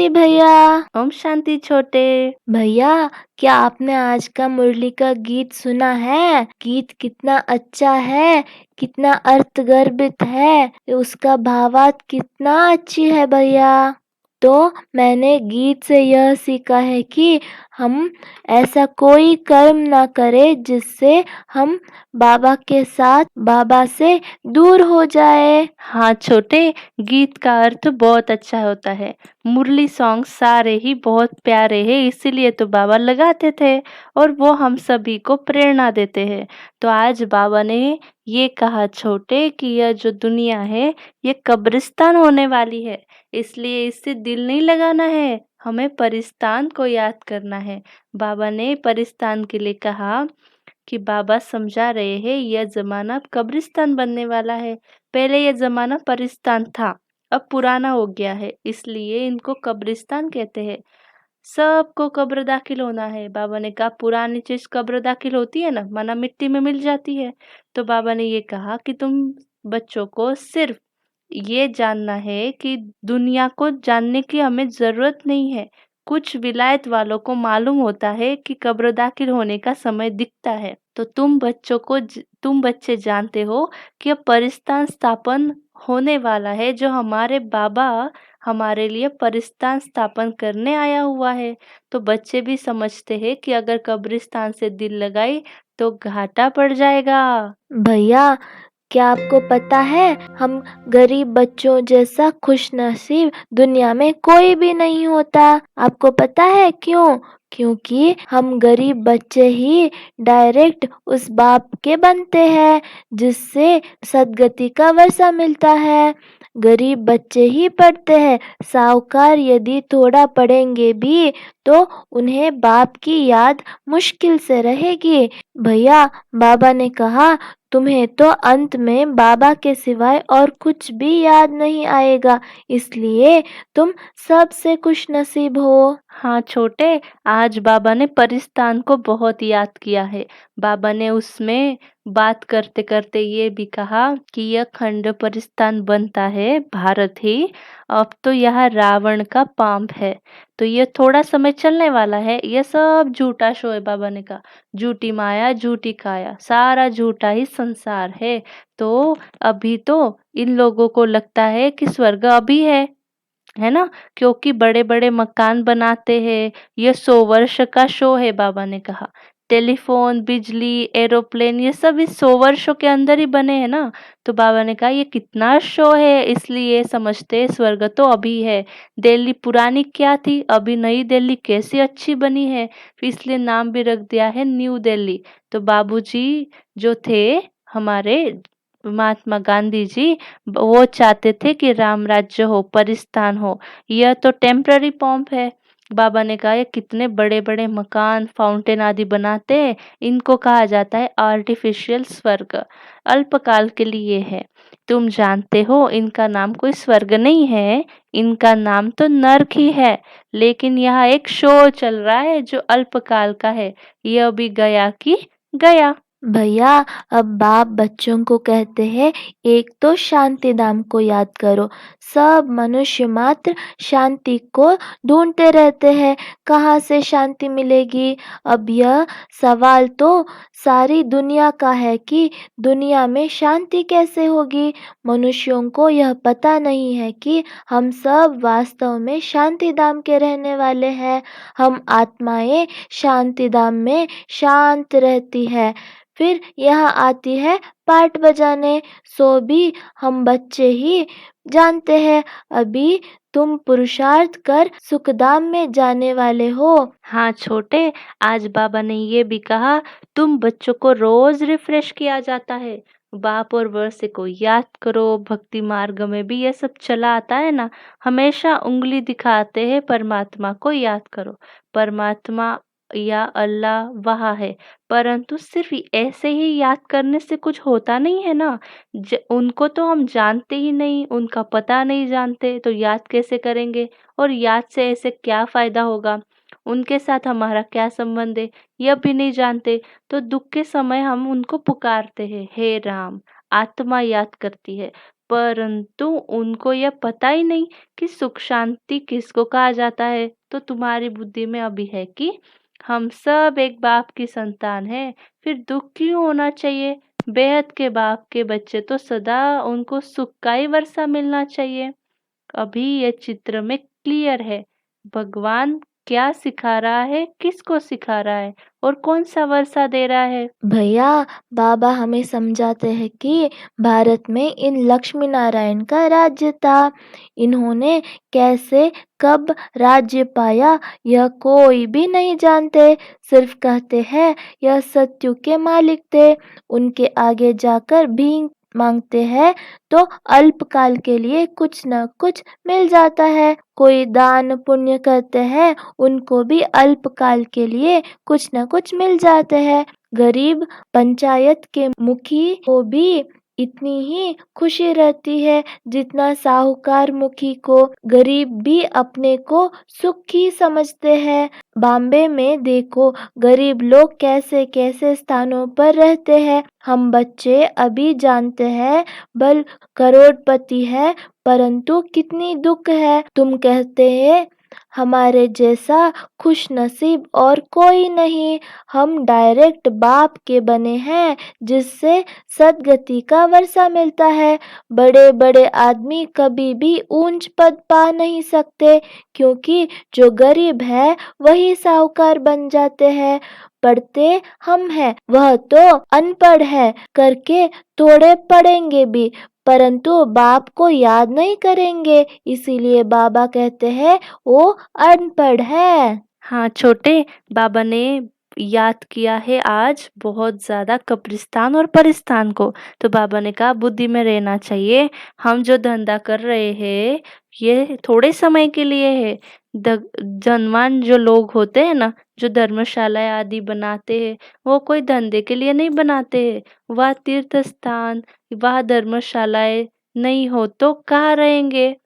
शांति भैया। ओम शांति छोटे। भैया, क्या आपने आज का मुरली का गीत सुना है? गीत कितना अच्छा है, कितना अर्थगर्भित है, उसका भावार्थ कितना अच्छी है भैया। तो मैंने गीत से यह सीखा है कि हम ऐसा कोई कर्म ना करें जिससे हम बाबा से दूर हो जाए। हाँ छोटे, गीत का अर्थ बहुत अच्छा होता है। मुरली सॉन्ग सारे ही बहुत प्यारे हैं, इसीलिए तो बाबा लगाते थे और वो हम सभी को प्रेरणा देते हैं। तो आज बाबा ने ये कहा छोटे कि यह जो दुनिया है ये कब्रिस्तान होने वाली है, इसलिए इससे दिल नहीं लगाना है, हमें परिस्तान को याद करना है। बाबा ने परिस्तान के लिए कहा कि बाबा समझा रहे हैं यह जमाना अब कब्रिस्तान बनने वाला है। पहले यह जमाना परिस्तान था, अब पुराना हो गया है, इसलिए इनको कब्रिस्तान कहते हैं। सबको कब्र दाखिल होना है। बाबा ने कहा पुरानी चीज कब्र दाखिल होती है ना, माना मिट्टी में मिल जाती है। तो बाबा ने ये कहा कि तुम बच्चों को सिर्फ ये जानना है कि दुनिया को जानने की हमें जरूरत नहीं है। कुछ विलायत वालों को मालूम होता है कि कब्र दाखिल होने का समय दिखता है, तो तुम बच्चे जानते हो कि अब परिस्तान स्थापन होने वाला है, जो हमारे बाबा हमारे लिए परिस्तान स्थापन करने आया हुआ है। तो बच्चे भी समझते हैं कि अगर कब्रिस्तान से दिल लगाई तो घाटा पड़ जाएगा। भैया, क्या आपको पता है हम गरीब बच्चों जैसा खुशनसीब दुनिया में कोई भी नहीं होता। आपको पता है क्यों? क्योंकि हम गरीब बच्चे ही डायरेक्ट उस बाप के बनते हैं जिससे सदगति का वर्षा मिलता है। गरीब बच्चे ही पढ़ते हैं, साहूकार यदि थोड़ा पढ़ेंगे भी तो उन्हें बाप की याद मुश्किल से रहेगी। भैया, बाबा ने कहा तुम्हें तो अंत में बाबा के सिवाय और कुछ भी याद नहीं आएगा, इसलिए तुम सबसे खुशनसीब हो। हाँ छोटे, आज बाबा ने परिस्तान को बहुत याद किया है। बाबा ने उसमें बात करते करते ये भी कहा कि यह खंड परिस्तान बनता है भारत ही, अब तो यह रावण का पांव है, तो ये थोड़ा समय चलने वाला है। यह सब झूठा शो है, बाबा ने कहा झूठी माया झूठी काया, सारा झूठा ही संसार है। तो अभी तो इन लोगों को लगता है कि स्वर्ग अभी है ना, क्योंकि बड़े बड़े मकान बनाते हैं। ये 100 वर्ष का शो है, बाबा ने कहा। टेलीफोन, बिजली, एरोप्लेन, ये सब इस 100 वर्षों के अंदर ही बने हैं ना। तो बाबा ने कहा ये कितना शो है, इसलिए समझते हैं स्वर्ग तो अभी है। दिल्ली पुरानी क्या थी, अभी नई दिल्ली कैसी अच्छी बनी है, इसलिए नाम भी रख दिया है न्यू दिल्ली। तो बाबूजी जो थे हमारे महात्मा गांधी जी, वो चाहते थे कि राम राज्य हो, परिस्तान हो। यह तो टेम्पररी पॉम्प है। बाबा ने कहा ये कितने बड़े बड़े मकान, फाउंटेन आदि बनाते हैं, इनको कहा जाता है आर्टिफिशियल स्वर्ग, अल्पकाल के लिए है। तुम जानते हो इनका नाम कोई स्वर्ग नहीं है, इनका नाम तो नर्क ही है। लेकिन यहाँ एक शो चल रहा है जो अल्पकाल का है, यह भी गया कि गया। भैया, अब बाप बच्चों को कहते हैं एक तो शांति धाम को याद करो। सब मनुष्य मात्र शांति को ढूंढते रहते हैं, कहाँ से शांति मिलेगी। अब यह सवाल तो सारी दुनिया का है कि दुनिया में शांति कैसे होगी। मनुष्यों को यह पता नहीं है कि हम सब वास्तव में शांति धाम के रहने वाले हैं। हम आत्माएं शांति धाम में शांत रहती है, फिर यहाँ आती है पार्ट बजाने, सो भी हम बच्चे ही जानते हैं। अभी तुम पुरुषार्थ कर सुखधाम में जाने वाले हो। हाँ छोटे, आज बाबा ने ये भी कहा तुम बच्चों को रोज रिफ्रेश किया जाता है। बाप और वर्ष को याद करो, भक्ति मार्ग में भी ये सब चला आता है ना। हमेशा उंगली दिखाते हैं परमात्मा को याद करो। परमात्मा या अल्लाह वहाँ है, परंतु सिर्फ ऐसे ही याद करने से कुछ होता नहीं है ना। उनको तो हम जानते ही नहीं, उनका पता नहीं जानते, तो याद कैसे करेंगे? और याद से ऐसे क्या फायदा होगा? उनके साथ हमारा क्या संबंध है यह भी नहीं जानते। तो दुख के समय हम उनको पुकारते हैं, हे राम। आत्मा याद करती है, परंतु उनको यह पता ही नहीं कि सुख शांति किसको कहा जाता है। तो तुम्हारी बुद्धि में अभी है कि हम सब एक बाप की संतान हैं, फिर दुख क्यों होना चाहिए? बेहद के बाप के बच्चे तो सदा उनको सुख का ही वर्षा मिलना चाहिए। अभी ये चित्र में क्लियर है, भगवान क्या सिखा रहा है, किसको सिखा रहा है और कौन सा वर्षा दे रहा है। भैया, बाबा हमें समझाते हैं कि भारत में इन लक्ष्मी नारायण का राज्य था। इन्होंने कैसे कब राज्य पाया यह कोई भी नहीं जानते, सिर्फ कहते हैं यह सत्यु के मालिक थे। उनके आगे जाकर भीख मांगते हैं तो अल्पकाल के लिए कुछ न कुछ मिल जाता है। कोई दान पुण्य करते हैं, उनको भी अल्पकाल के लिए कुछ न कुछ मिल जाते हैं। गरीब पंचायत के मुखी को भी इतनी ही खुशी रहती है जितना साहूकार मुखी को। गरीब भी अपने को सुखी समझते हैं। बॉम्बे में देखो गरीब लोग कैसे कैसे स्थानों पर रहते हैं। हम बच्चे अभी जानते हैं बल करोड़पति है, परंतु कितनी दुख है। तुम कहते हैं हमारे जैसा खुश नसीब और कोई नहीं। हम डायरेक्ट बाप के बने हैं जिससे सदगति का वर्षा मिलता है। बड़े बड़े आदमी कभी भी ऊंच पद पा नहीं सकते, क्योंकि जो गरीब है वही साहूकार बन जाते हैं। पढ़ते हम हैं, वह तो अनपढ़ है करके थोड़े पढ़ेंगे भी, परंतु बाप को याद नहीं करेंगे। इसीलिए बाबा कहते हैं वो अनपढ़ है। हाँ छोटे, बाबा ने याद किया है आज बहुत ज्यादा कब्रिस्तान और परिस्तान को। तो बाबा ने कहा बुद्धि में रहना चाहिए, हम जो धंधा कर रहे हैं ये थोड़े समय के लिए है। धनवान जो लोग होते हैं ना, जो धर्मशाला आदि बनाते हैं, वो कोई धंधे के लिए नहीं बनाते हैं। वह तीर्थ स्थान, वह धर्मशालाएं नहीं हो तो कहाँ रहेंगे?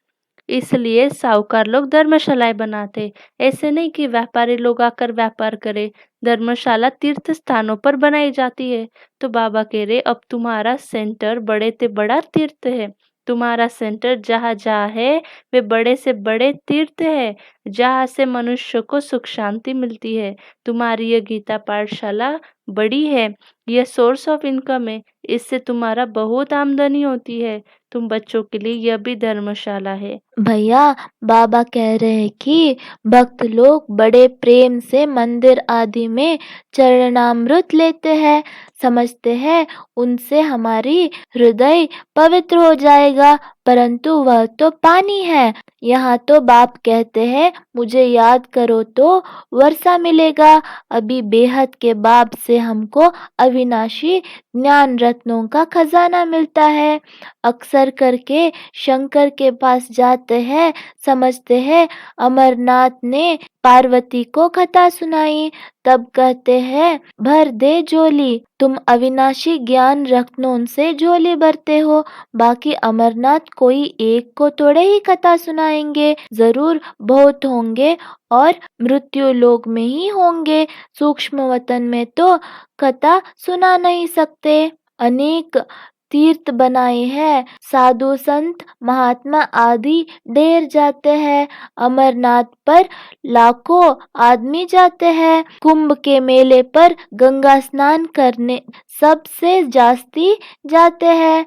इसलिए साहूकार लोग धर्मशालाएं बनाते। ऐसे नहीं कि व्यापारी लोग आकर व्यापार करे। धर्मशाला तीर्थ स्थानों पर बनाई जाती है। तो बाबा कह रहे अब तुम्हारा सेंटर बड़े से बड़ा तीर्थ है। तुम्हारा सेंटर जहाँ जहाँ है वे बड़े से बड़े तीर्थ है, जहाँ से मनुष्य को सुख शांति मिलती है। तुम्हारी ये गीता पाठशाला बड़ी है, यह सोर्स ऑफ इनकम है, इससे तुम्हारा बहुत आमदनी होती है। तुम बच्चों के लिए यह भी धर्मशाला है। भैया, बाबा कह रहे हैं कि भक्त लोग बड़े प्रेम से मंदिर आदि में चरणामृत लेते हैं, समझते हैं उनसे हमारी हृदय पवित्र हो जाएगा, परंतु वह तो पानी है। यहाँ तो बाप कहते हैं मुझे याद करो तो वर्षा मिलेगा। अभी बेहद के बाप से हमको अविनाशी ज्ञान रत्नों का खजाना मिलता है। अक्सर करके शंकर के पास जाते हैं, समझते हैं अमरनाथ ने पार्वती को कथा सुनाई, तब कहते हैं भर दे झोली। तुम अविनाशी ज्ञान रत्नों से झोली भरते हो, बाकी अमरनाथ कोई एक को थोड़े ही कथा सुनाएंगे, जरूर बहुत होंगे और मृत्यु लोक में ही होंगे। सूक्ष्म वतन में तो कथा सुना नहीं सकते। अनेक तीर्थ बनाए हैं, साधु संत महात्मा आदि ढेर जाते हैं। अमरनाथ पर लाखों आदमी जाते हैं। कुंभ के मेले पर गंगा स्नान करने सबसे जास्ती जाते हैं।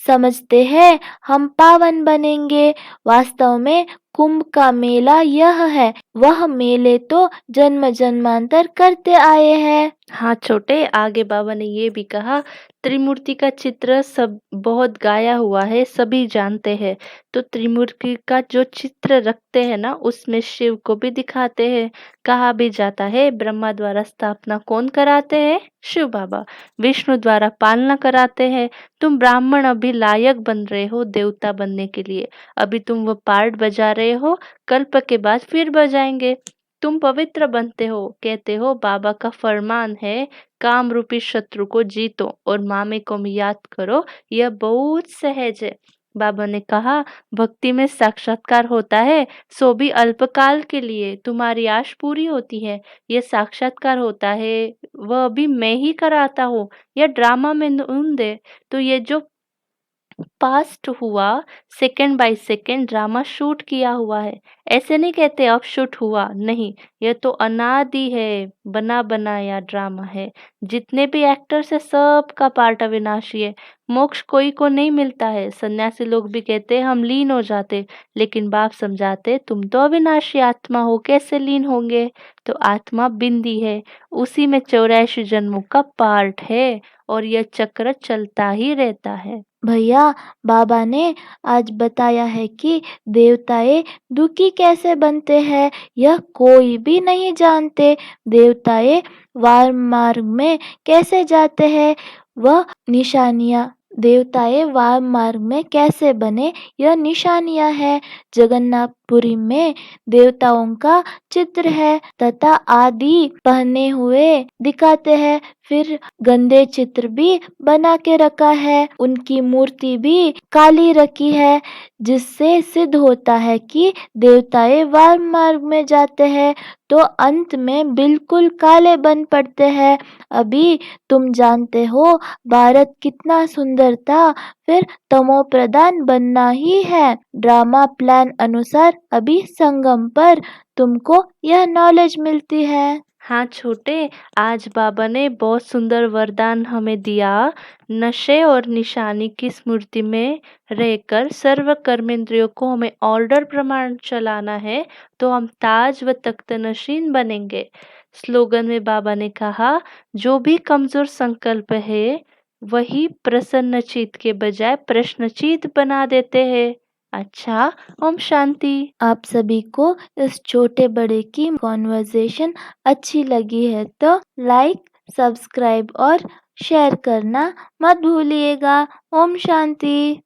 समझते हैं हम पावन बनेंगे, वास्तव में कुंभ का मेला यह है। वह मेले तो जन्म जन्मांतर करते आए हैं। हाँ छोटे, आगे बाबा ने ये भी कहा त्रिमूर्ति का चित्र सब बहुत गाया हुआ है, सभी जानते हैं। तो त्रिमूर्ति का जो चित्र रखते हैं ना, उसमें शिव को भी दिखाते हैं। कहा भी जाता है ब्रह्मा द्वारा स्थापना कौन कराते हैं? शिव बाबा। विष्णु द्वारा पालना कराते हैं। तुम ब्राह्मण अभी लायक बन रहे हो देवता बनने के लिए। अभी तुम वो पार्ट बजा रहे हो, कल्प के बाद फिर बजाएंगे। तुम पवित्र बनते हो, कहते हो बाबा का फरमान है काम रूपी शत्रु को जीतो और मामे को भी याद करो, यह बहुत सहज है। बाबा ने कहा भक्ति में साक्षात्कार होता है, सो भी अल्पकाल के लिए। तुम्हारी आश पूरी होती है, यह साक्षात्कार होता है वह भी मैं ही कराता हूँ, यह ड्रामा में धुन दे। तो ये जो पास्ट हुआ, second by second drama shoot किया हुआ है। ऐसे नहीं कहते अब शूट हुआ, नहीं, ये तो अनादि है, बना बनाया ड्रामा है। जितने भी एक्टर्स है सबका पार्ट अविनाशी है। मोक्ष कोई को नहीं मिलता है। सन्यासी लोग भी कहते हम लीन हो जाते, लेकिन बाप समझाते तुम तो अविनाशी आत्मा हो, कैसे लीन होंगे? तो आत्मा बिंदी है, उसी में 84 जन्मों का पार्ट है और यह चक्र चलता ही रहता है। भैया, बाबा ने आज बताया है कि देवताएं दुखी कैसे बनते हैं, यह कोई भी नहीं जानते। देवताएं वार मार्ग में कैसे जाते हैं, वह निशानियां देवताएं वार मार्ग में कैसे बने, यह निशानियां है। जगन्नाथपुरी में देवताओं का चित्र है तथा आदि पहने हुए दिखाते हैं। फिर गंदे चित्र भी बना के रखा है, उनकी मूर्ति भी काली रखी है, जिससे सिद्ध होता है कि देवताएं वार मार्ग में जाते हैं तो अंत में बिल्कुल काले बन पड़ते हैं। अभी तुम जानते हो भारत कितना सुंदर था, फिर तमो प्रधान बनना ही है। ड्रामा प्लान अनुसार अभी संगम पर तुमको यह नॉलेज मिलती है। हाँ छोटे, आज बाबा ने बहुत सुंदर वरदान हमें दिया। नशे और निशानी की स्मृति में रहकर सर्व कर्मेंद्रियों को हमें ऑर्डर प्रमाण चलाना है, तो हम ताज व तख्त नशीन बनेंगे। स्लोगन में बाबा ने कहा, जो भी कमजोर संकल्प है वही प्रसन्नचित के बजाय प्रश्नचित बना देते हैं। अच्छा, ओम शांति। आप सभी को इस छोटे बड़े की कॉन्वर्सेशन अच्छी लगी है तो लाइक, सब्सक्राइब और शेयर करना मत भूलिएगा। ओम शांति।